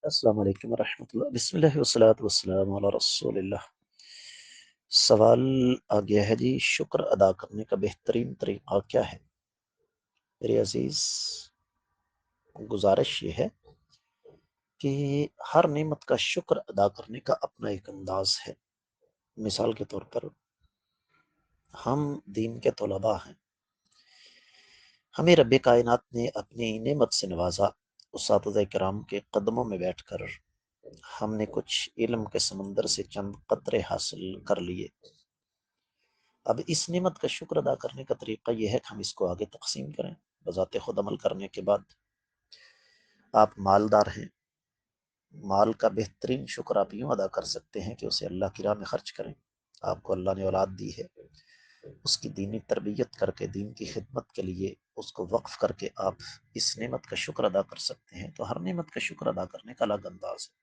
السلام علیکم ورحمۃ اللہ، بسم اللہ والصلاۃ والسلام علی رسول اللہ۔ سوال آ گیا ہے جی، شکر ادا کرنے کا بہترین طریقہ کیا ہے؟ میرے عزیز، گزارش یہ ہے کہ ہر نعمت کا شکر ادا کرنے کا اپنا ایک انداز ہے۔ مثال کے طور پر ہم دین کے طلباء ہیں، ہمیں رب کائنات نے اپنی نعمت سے نوازا، اساتذہ کرام کے قدموں میں بیٹھ کر ہم نے کچھ علم کے سمندر سے چند قطرے حاصل کر لیے۔ اب اس نعمت کا شکر ادا کرنے کا طریقہ یہ ہے کہ ہم اس کو آگے تقسیم کریں۔ بذات خود عمل کرنے کے بعد آپ مالدار ہیں، مال کا بہترین شکر آپ یوں ادا کر سکتے ہیں کہ اسے اللہ کی راہ میں خرچ کریں۔ آپ کو اللہ نے اولاد دی ہے، اس کی دینی تربیت کر کے، دین کی خدمت کے لیے اس کو وقف کر کے آپ اس نعمت کا شکر ادا کر سکتے ہیں۔ تو ہر نعمت کا شکر ادا کرنے کا الگ انداز ہے۔